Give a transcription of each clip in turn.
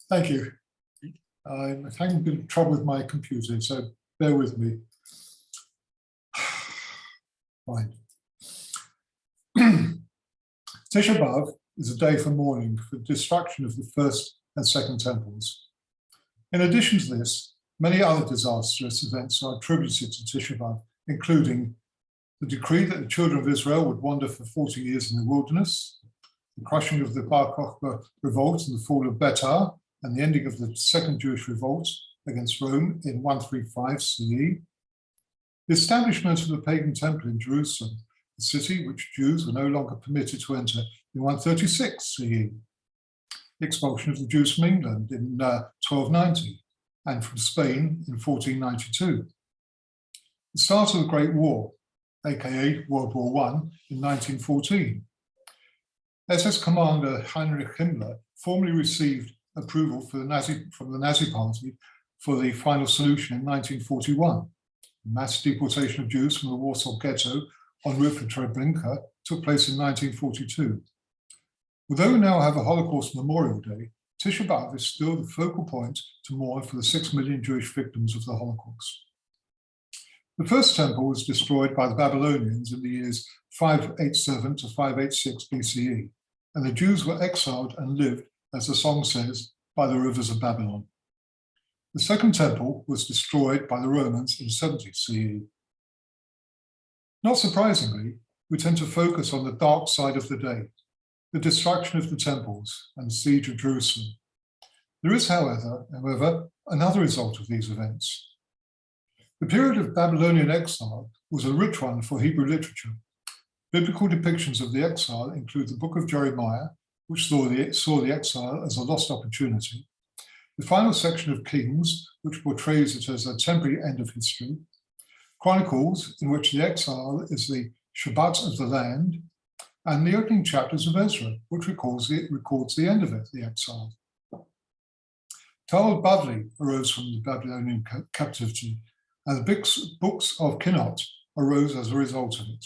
Thank you. I'm having a bit of trouble with my computer, so bear with me. Fine. Tisha B'Av is a day for mourning for the destruction of the first and second temples. In addition to this, many other disastrous events are attributed to Tisha B'Av, including the decree that the children of Israel would wander for 40 years in the wilderness, the crushing of the Bar Kokhba revolt and the fall of Betar, and the ending of the Second Jewish Revolt against Rome in 135 CE, the establishment of the pagan temple in Jerusalem, the city which Jews were no longer permitted to enter in 136 CE, the expulsion of the Jews from England in 1290 and from Spain in 1492, the start of the Great War, aka World War I, in 1914. SS Commander Heinrich Himmler formally received approval from the Nazi Party for the final solution in 1941. The mass deportation of Jews from the Warsaw Ghetto en route for Treblinka took place in 1942. Although we now have a Holocaust Memorial Day, Tisha B'Av is still the focal point to mourn for the 6 million Jewish victims of the Holocaust. The first temple was destroyed by the Babylonians in the years 587 to 586 BCE, and the Jews were exiled and lived, as the song says, by the rivers of Babylon. The second temple was destroyed by the Romans in 70 CE. Not surprisingly, we tend to focus on the dark side of the day, the destruction of the temples and the siege of Jerusalem. There is, however, another result of these events. The period of Babylonian exile was a rich one for Hebrew literature. Biblical depictions of the exile include the book of Jeremiah, which saw the exile as a lost opportunity, the final section of Kings, which portrays it as a temporary end of history, Chronicles, in which the exile is the Shabbat of the land, and the opening chapters of Ezra, which records the end of it, the exile. Talmud Bavli arose from the Babylonian captivity, and the books of Kinnot arose as a result of it.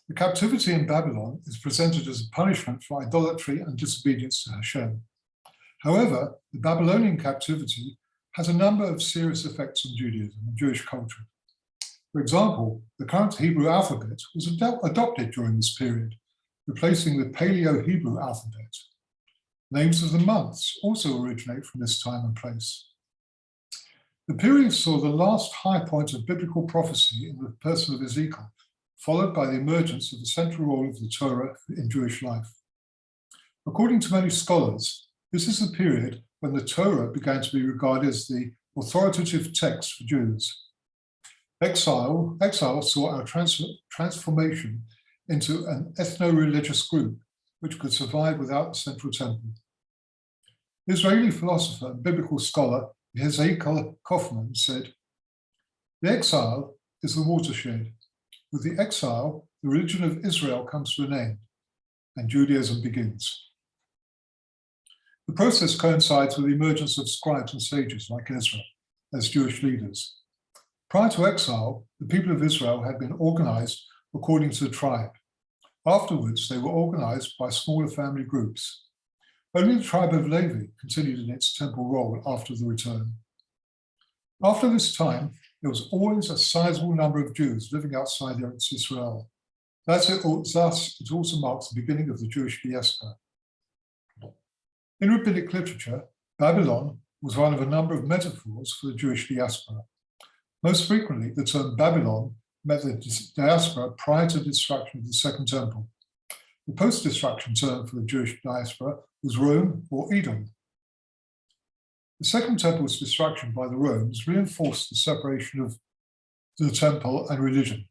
The captivity in Babylon is presented as a punishment for idolatry and disobedience to Hashem. However, the Babylonian captivity has a number of serious effects on Judaism and Jewish culture. For example, the current Hebrew alphabet was adopted during this period, replacing the Paleo-Hebrew alphabet. Names of the months also originate from this time and place. The period saw the last high point of biblical prophecy in the person of Ezekiel, followed by the emergence of the central role of the Torah in Jewish life. According to many scholars, this is the period when the Torah began to be regarded as the authoritative text for Jews. Exile saw our transformation into an ethno-religious group which could survive without the central temple. Israeli philosopher and biblical scholar Yehiel Kaufman said, "The exile is the watershed. With the exile, the religion of Israel comes to an end, and Judaism begins." The process coincides with the emergence of scribes and sages like Ezra as Jewish leaders. Prior to exile, the people of Israel had been organized according to the tribe. Afterwards, they were organized by smaller family groups. Only the tribe of Levi continued in its temple role after the return. After this time, there was always a sizable number of Jews living outside Eretz Israel. Thus, it also marks the beginning of the Jewish diaspora. In rabbinic literature, Babylon was one of a number of metaphors for the Jewish diaspora. Most frequently, the term Babylon meant the diaspora prior to the destruction of the Second Temple. The post-destruction term for the Jewish diaspora was Rome or Edom. The Second Temple's destruction by the Romans reinforced the separation of the temple and religion,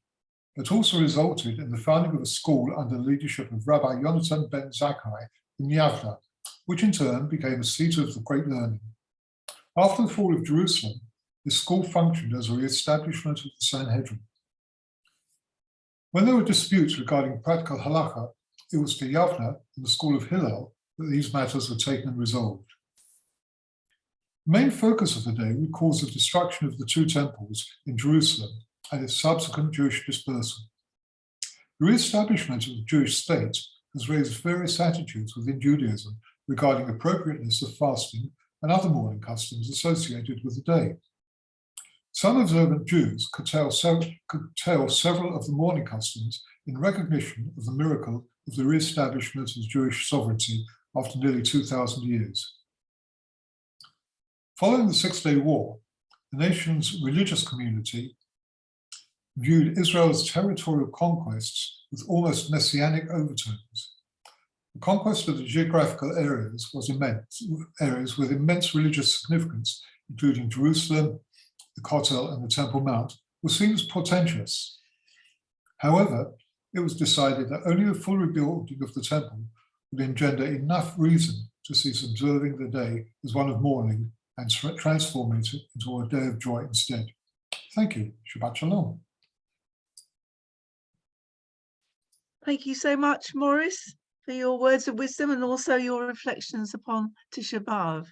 but also resulted in the founding of a school under the leadership of Rabbi Yonatan ben Zakkai in Yavna, which in turn became a seat of the great learning. After the fall of Jerusalem, this school functioned as a re-establishment of the Sanhedrin. When there were disputes regarding practical halakha, it was to Yavna and the school of Hillel that these matters were taken and resolved. The main focus of the day recalls the destruction of the two temples in Jerusalem and its subsequent Jewish dispersal. The re-establishment of the Jewish state has raised various attitudes within Judaism regarding appropriateness of fasting and other mourning customs associated with the day. Some observant Jews curtail several of the mourning customs in recognition of the miracle of the re-establishment of Jewish sovereignty after nearly 2,000 years. Following the Six-Day War, the nation's religious community viewed Israel's territorial conquests with almost messianic overtones. The conquest of the geographical areas was immense, areas with immense religious significance, including Jerusalem, the Kotel, and the Temple Mount, was seen as portentous. However, it was decided that only a full rebuilding of the temple would engender enough reason to cease observing the day as one of mourning and transform it into a day of joy instead. Thank you. Shabbat Shalom. Thank you so much, Maurice, for your words of wisdom and also your reflections upon Tisha B'Av.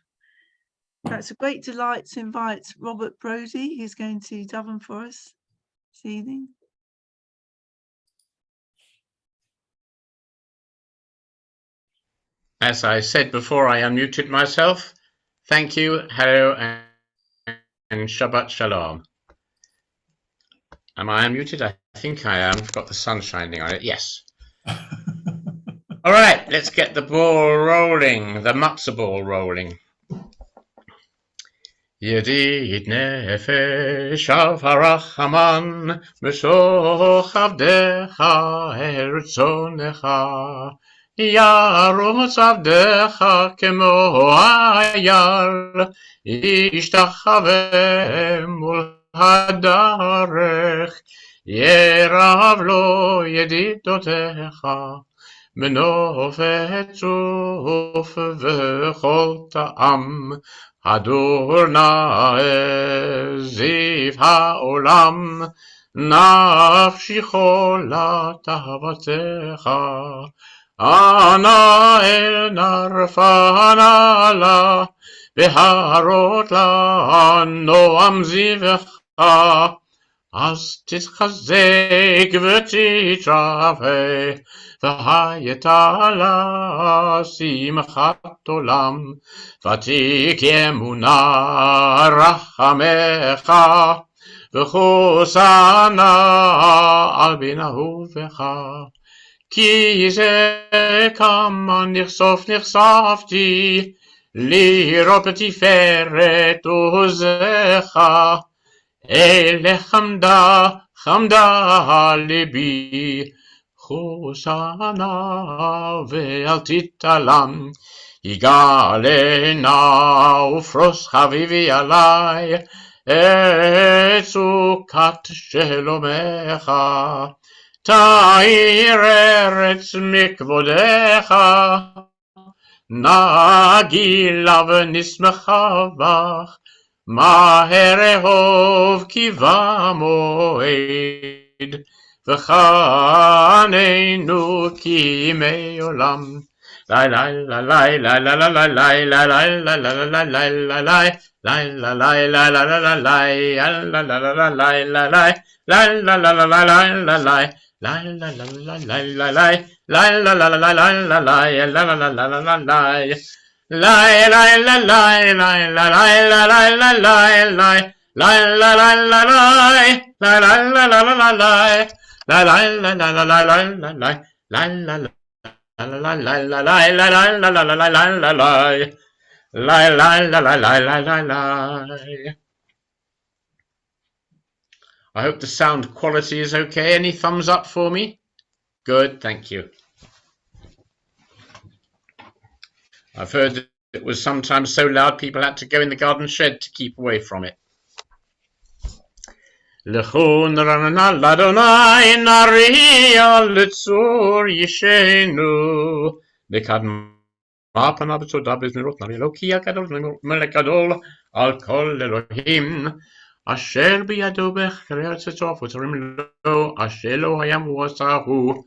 It's a great delight to invite Robert Brody, who's going to daven for us this evening. As I said before, I unmuted myself. Thank you, hello, and Shabbat Shalom. Am I unmuted? I think I am. I've got the sun shining on it. Yes. All right, let's get the ball rolling, the matzah ball rolling. Yedid nefesh al harachaman b'soch avdecha ertzonecha yarutz avdecha kemo hayal ishtachaveh mul hadarech yerav lo yedidotecha b'nofet tzuf v'chol ta'am Adonai ziv ha'olam nafshi chola tahavatecha ana el narfana la beharot la noam zivecha אז תתחזק ותתרפא והייתה לה שמחת עולם ותיק אמונה רחמך וחוסנה על בן אהובך כי זה כמה נחשפתי לראות בתפארת עוזך אלה חמדה ליבי חוסנה ואל תתעלם יגאלנה ופרוס חביבי עלי את סוכת שלומך תאיר ארץ מכבודך נגילה ונשמחה בך מהר אהוב כי במועד וחננו כי ימי עולם לי לי לי לי לי לי לי לי I hope the sound quality is okay. Any thumbs up for me? Good, thank you. I've heard that it was sometimes so loud people had to go in the garden shed to keep away from it. L'chun ranana l'Adonai nariya l'tzur yishenu Nekadma panav b'toda b'zmirot nari Eloki HaGadol melech gadol al kol Elohim asher biyado b'cheret tzov v'torim lo asher lo hayam u'asahu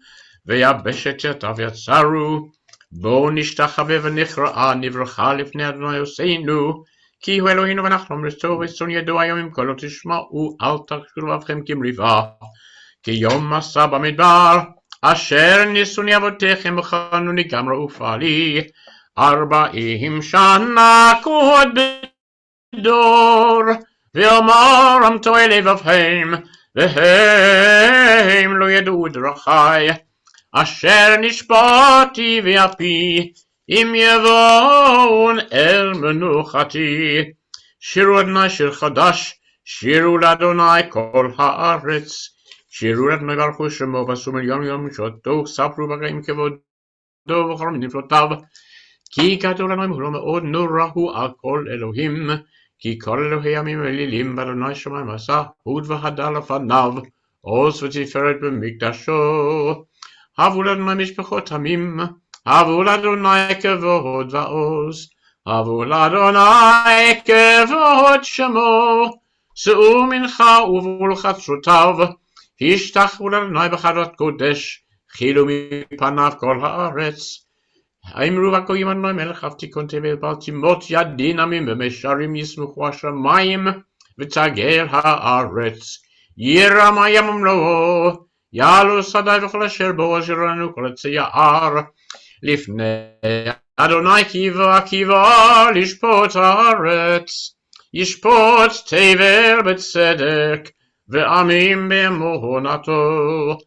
ve'yabeshet yatav yatzaru בואו נשתחווה ונכרעה נברכה לפני אדוני עושינו כי הוא אלוהינו ואנחנו אמרתו ורצון ידו היום אם קולו תשמעו אל תחשו לבכם כמריבה כי יום מסע במדבר אשר ניסוני אבותיכם וכנוני גם רעופה לי 40 שנה כהוד בדור ואומרם טועה לבבהם והם לא ידעו דרכי אשר נשבעתי ואפי אם יבואון אל מנוחתי שירו אדוני שיר חדש שירו לאדוני כל הארץ שירו לאדוני ברכו שמו ועשו מיליון יום שותו ספרו בגאים כבודו וכל נפלאותיו כי גדול אדוני הוא לא מאוד נורא הוא על כל אלוהים כי כל אלוהי עמים אלילים באדוני שמיים עשה הוד והדר לפניו עוז ותפארת במקדשו הבו לאדוני משפחות עמים הבו לאדוני כבוד ועוז הבו לאדוני כבוד שמו שאו מנחה ובואו לחצרותיו השתחוו לאדוני בחרדת קודש חילו מפניו כל הארץ אמרו הגויים אדוני מלך אב תיכון תבל בל תימות ידין עמים במישרים יסמכו השמיים ותגר הארץ ירם הים ומלואו יעלו שדי וכל אשר בו אשר לנו כל עצי יער לפני אדוני קיווה לשפוט הארץ ישפוט תבל בצדק ועמים באמונתו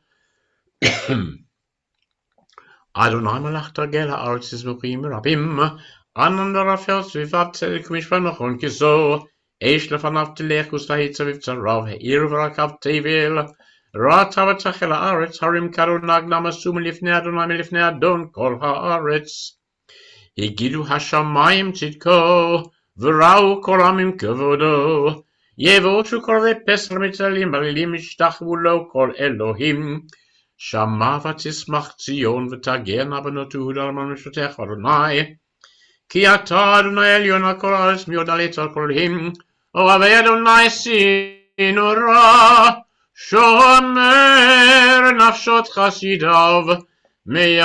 אדוני מלך תרגל הארץ יזמוכים רבים ענן ורפל סביבת צדק ומשפט נכון כזו אש לפניו תלך ושלהי סביב צריו העיר ורקב תבל ראתה ותחל הארץ הרים קרו נגנם עשו מלפני אדוני מלפני אדון כל הארץ הגידו השמיים צדקו וראו כל עמים כבודו יבושו קרובי פסח מצללים בלילים ישתחוו לו כל אלוהים שמע ותשמח ציון ותגרנה בנות יהודה למען משפטך אדוני כי אתה אדוני עליון על כל הארץ מיוד על יצר כל אלוהים אוהבי אדוני שנורא שומר נפשות חסידיו מיד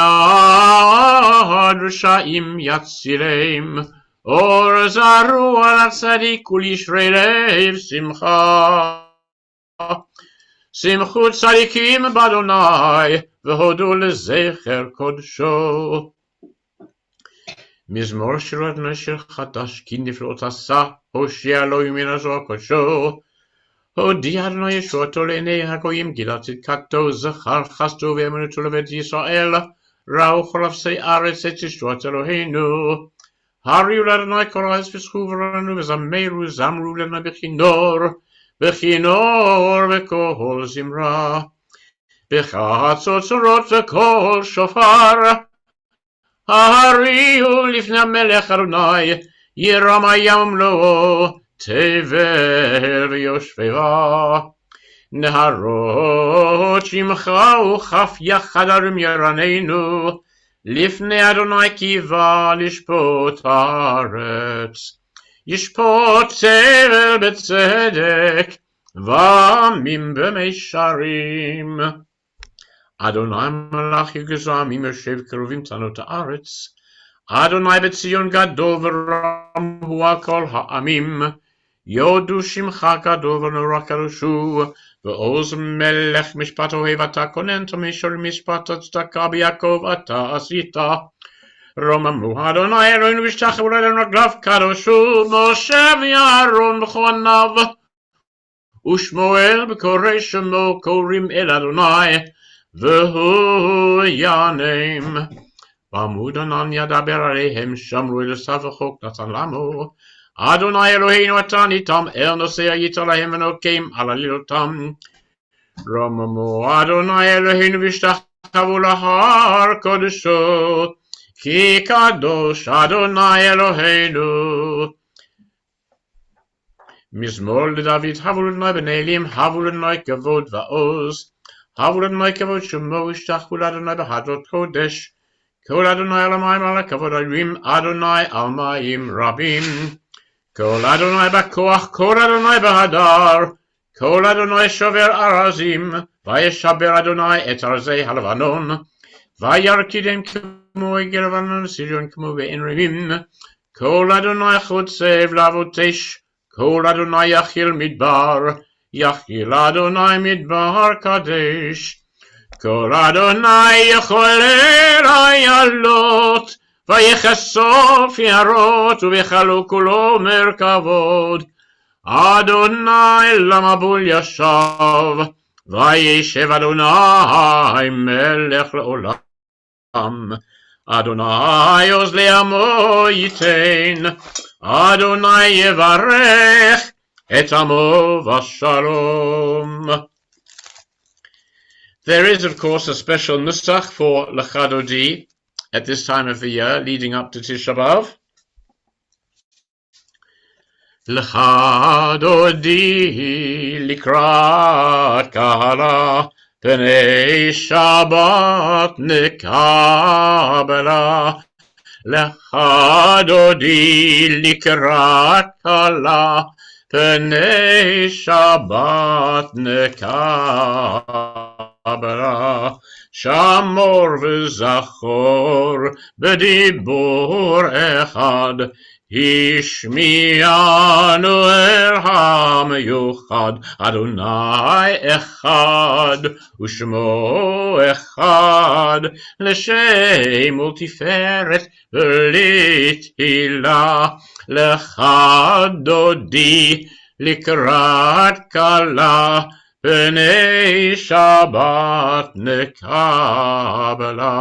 רשעים יצילם אור זרו על הצדיק ולישרי לב שמחה שמחו צדיקים באדוני והודו לזכר קודשו מזמור שירו אדוני שיר חדש כי נפלאות עשה הושיע לו ימין הזרוע קודשו הודיע אדוני ישועתו לעיני הגויים גילה צדקתו זכר חסדו ואמונתו לבית ישראל ראו כל אפסי ארץ את ישועת אלוהינו הריעו לאדוני כל הארץ ושחו ורנו וזמרו זמרו לאדוני בכינור וקול זמרה בחצוצרות וקול שופר הריעו לפני המלך אדוני ירם הים ומלואו תבל יושביה נהרות שמך וכף יחד ערים ירננו לפני אדוני קיווה לשפוט הארץ ישפוט תבל בצדק ועמים במישרים אדוני מלך יגזו עמים יושב קרובים צנות הארץ אדוני בציון גדול ורם הוא על כל העמים יודו שמך גדול ונורא קדושו ועוז מלך משפט אוהב אתה כונן תמישור משפט הצדקה ביעקב אתה עשית רוממו אדוני אלוהינו והשתחוו לאדוני רגליו קדושו משה ואהרון בכהניו ושמואל בקורא שמו קוראים אל אדוני והוא יענם ועמוד ענן ידבר עליהם שמרו אל סף החוק נתן למו אדוני אלוהינו אתה ניתם אל נושא היית להם ונוקם על עלילותם רוממו אדוני אלוהינו והשתחוו להר קודשו כי קדוש אדוני אלוהינו מזמור לדוד הבו לאדוני בנעילים הבו לאדוני כבוד ועוז הבו לאדוני כבוד שמו השתחוו לאדוני בהדרות קודש כל אדוני על המים על הכבוד רבים אדוני על מים רבים כל אדוני בכוח כל אדוני בהדר כל אדוני שובר ארזים וישבר אדוני את ארזי הלבנון וירקידם כמו עגל לבנון סיריון כמו בעין רבים כל אדוני חוצב להבות אש כל אדוני יכיל מדבר יכיל אדוני מדבר קדש כל אדוני יכול איילות, ויחשוף יערות, ובכלו כולו מרכבות. אדוני למבול ישב, וישב אדוני מלך לעולם. אדוני עוז לעמו ייתן, אדוני יברך את עמו בשלום. There is, of course, a special nusach for Lecha Dodi at this time of the year, leading up to Tisha B'Av. Lecha Dodi likrat kahala, pnei Shabbat nekabela. Lecha Dodi likrat kahala, pnei Shabbat nekabela. Shamor v'zachor b'dibur echad, Ishmi'anu el ha'miyuchad. Adonai echad u'shmo echad, l'shem ultiferet v'litila. Lecha dodi likrat kala, Pnei Shabbat nekabela.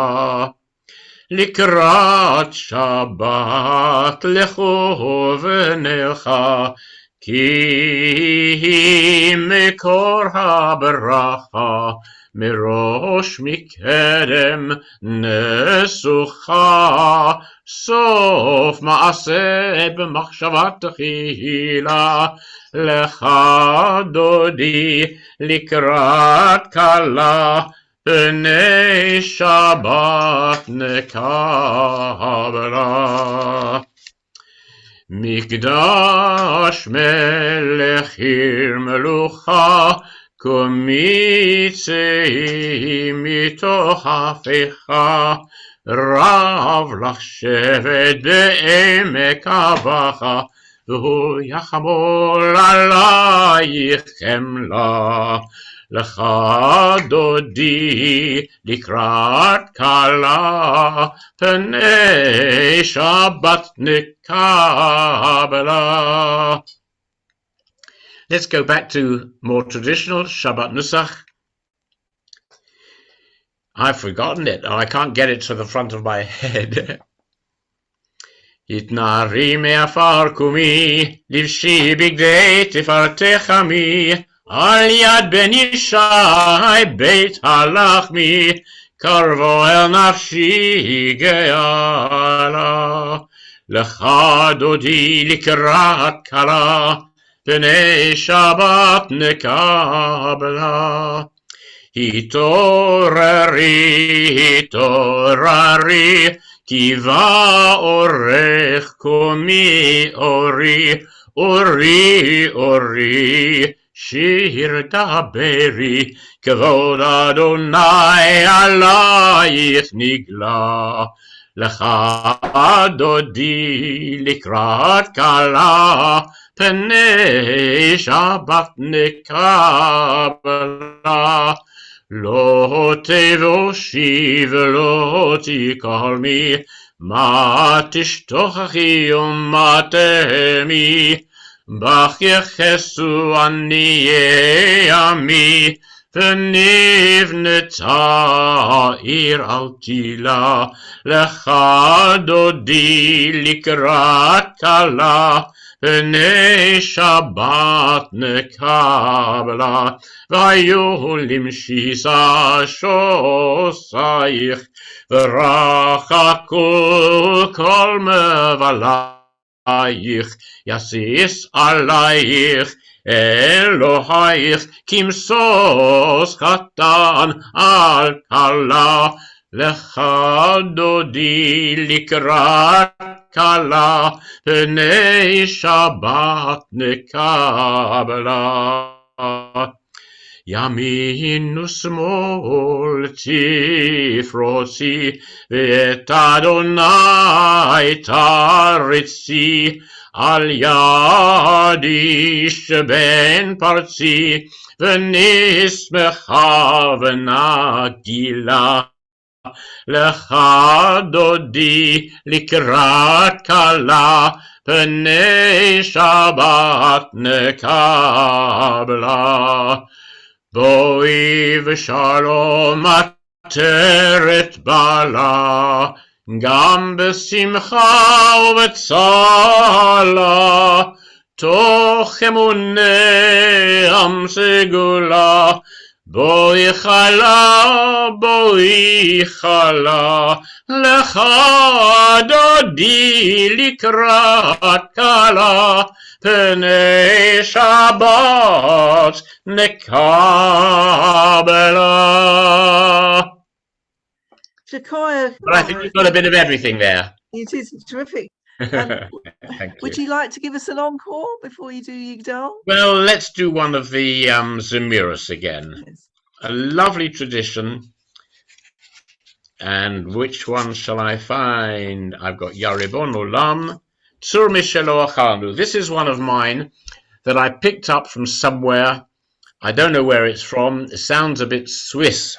Likrat Shabbat lechu v'nelcha, ki mekor habracha, mirosh mikedem nesucha, sof maaseh b'machshavat tchila. Lecha dodi likrat kala, pnei Shabbat nekabela. Mikdash melechir melucha, komitzei mitoch hafecha, rav lach shevet be'emek avacha, והוא יחמול עלייך חמלה. Lecha dodi likrat kala, pnei Shabbat nekabela. Let's go back to more traditional Shabbat Nusach. I've forgotten it. I can't get it to the front of my head. התנערי מעפר קומי, לבשי בגדי תפארתך עמי, על יד בן ישי בית הלחמי, קרבו אל נפשי גאלה. לך דודי לקראת כלה, פני שבת נקבלה. התעוררי, התעוררי, כי בא אורך קומי אורי, אורי, אורי, שיר דברי, כבוד אדוני עלייך נגלה. לך דודי לקראת כלה, פני שבת נקבלה. לא תבושי ולא תקלמי, מה תשתוכחי ומה תהמי, בך יחסו עניי עמי, ונבנתה עיר על תילה. לך דודי לקראת כלה, פני שבת נקבלה. והיו למשיסה שוסייך, ורחקו כל מבלייך, יסיס עלייך אלוהיך, כמסוס קטן על כלה. לך דודי לקראת כלה, פני שבת נקבלה. ימין ושמאל תפרוצי, ואת אדוני תריצי, על ידי שבין פרצי ונשמחה ונגילה לך דודי לקראת כלה פני שבת נקבלה בואי ושלום עטרת בלה גם בשמחה ובצלה תוך אמוני עם סגולה בואי חלה לך דודי לקראת כלה פני שבת נקבלה. Shekiah, But I think we've got a bit of everything there. it is terrific. Thank Would you like to give us an encore before you do Yigdal? Well, let's do one of the Zemiros again. Yes. A lovely tradition. And which one shall I find? I've got Yaribon Olam, Tzur Mishelo Achanu. This is one of mine that I picked up from somewhere. I don't know where it's from. It sounds a bit Swiss.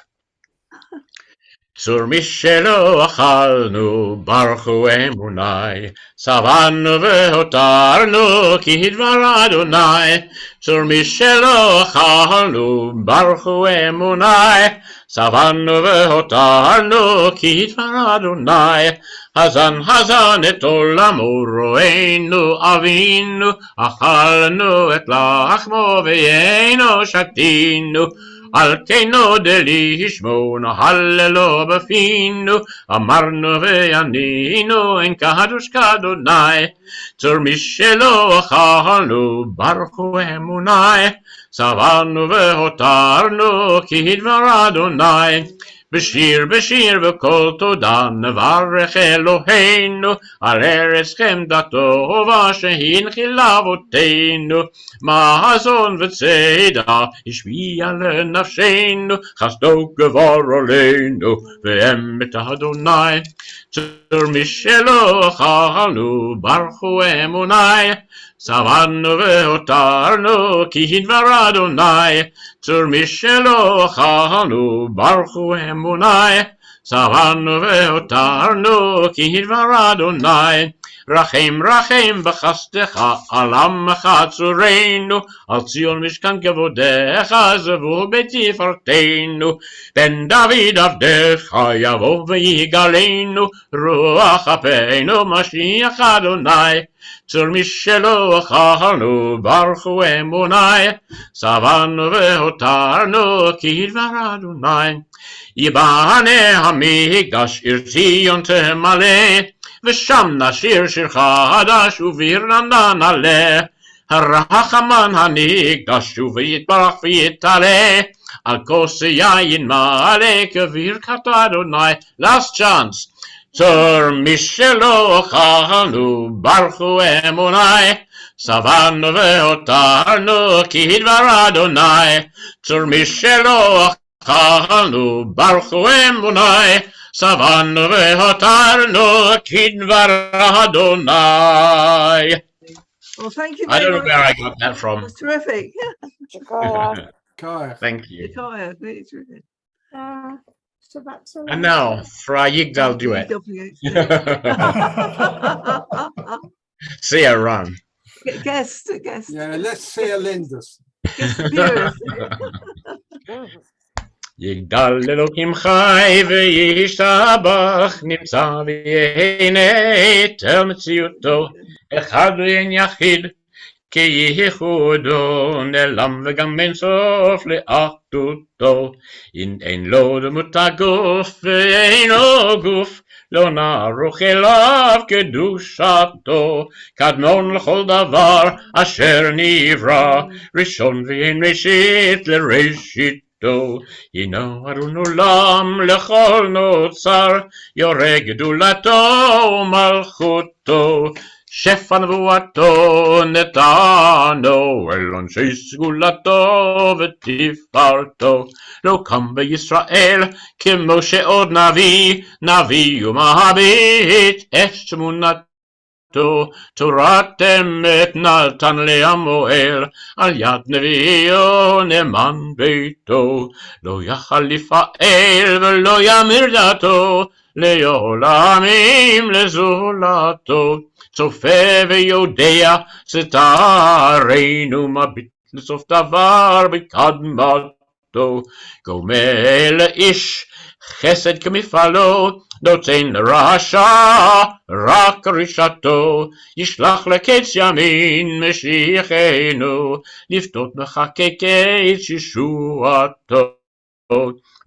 Tzur Mishelo Achalnu, Baruchu Emunai, Savanu Vehotarnu, Ki Hidvar Adonai. Tzur Mishelo Achalnu, Baruchu Emunai, Savanu Vehotarnu, Ki Hidvar Adonai. Hazan Hazan et Olamu Roeinu Avinu, Achalnu et Lachmo Ve'enu Shaktinu. Al keino delishmonu hallelo befinu amarnu ve'aninu en kadosh kadonai tzur mishelo achalnu baruchu emunai savanu ve'hotarnu ki hidvar Adonai Bashir Bashir v'kol toda nevarech Eloheinu al eretz chemdato v'shehinchil avotenu mahazon v'tzeda ishmiya lenafshenu chasdo gvar oleinu ve'emet Adonai tzur mishelo achalnu baruchu emunai savanu ve'hotarnu ki hidvar Adonai tzur mishelo achalnu baruchu emunai savanu ve'hotarnu ki hidvar Adonai Rachem Rachem b'chastecha al amcha tzureinu al Tzion mishkan kevodecha zevu b'tifarteinu ben David avdecha yavo v'yigalenu ruach apeinu Mashiach Adonai tzur mishelo achalnu baruchu emunai savanu ve'hotarnu ki hidvar Adonai Yibane hamigdash irtzion temale ושם נשיר שיר חדש וברננה נעלה הרחמן הנקדש ויתברך ויתעלה על כוס יין מלא כברכת אדוני last chance צור משלו אכלנו ברכו אמוני שבענו והותרנו כי דבר אדוני צור משלו אכלנו ברכו אמוני Savanu ve'hotarnu kidvar Adonai. Well, thank you I very don't know much. where I got that from. That's terrific. Thank you. Shekiah, really terrific. And now for our Yigdal duet. See her run. Guest. Yeah, let's see a Lindus. יגדל אלוקים חי וישתבח נמצא ויהנה תל מציאותו אחד ואין יחיד כי ייחודו נעלם וגם אין סוף לאחדותו אם אין לו דמות הגוף ואינו גוף לא נערוך אליו קדושתו קדמון לכל דבר אשר נברא ראשון ואין ראשית לראשית הנה ארון עולם לכל נוצר יורה גדולתו ומלכותו שפע נבואתו נתנו אל אנשי סגולתו ותפארתו לא קם בישראל כמו שעוד נביא ומביט את תמונתו ביתו, תורת אמת נתן להמואל, על יד נביאו נאמן ביתו. לא יכל לפעל ולא ימיר דעתו, לעולמים לזולתו. צופה ויודע סתרנו, מביט לסוף דבר בקדמתו. גומל לאיש חסד כמפעלו, נותן לרשע רק רשעתו. ישלח לקץ ימין משיחנו, לפתות מחקקי ישועתו.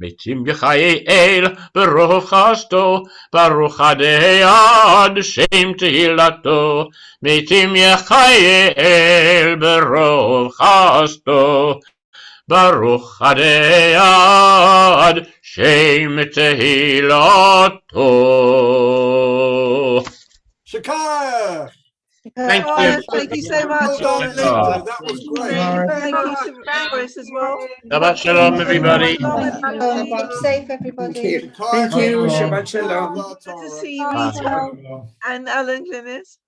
מתים בחיי אל ברוב חסדו, ברוך עדי עד שם תהילתו. מתים יחי אל ברוב חסדו, ברוך עדי עד שם תהילתו. Shakar! Thank you. Thank you so much. Well done, Linda. That was great. Thank you to Morris as well. Shabbat shalom, everybody. Keep safe, everybody. Thank you. Shabbat Shalom. shalom. Good to see you, Rita and Alan Glynis.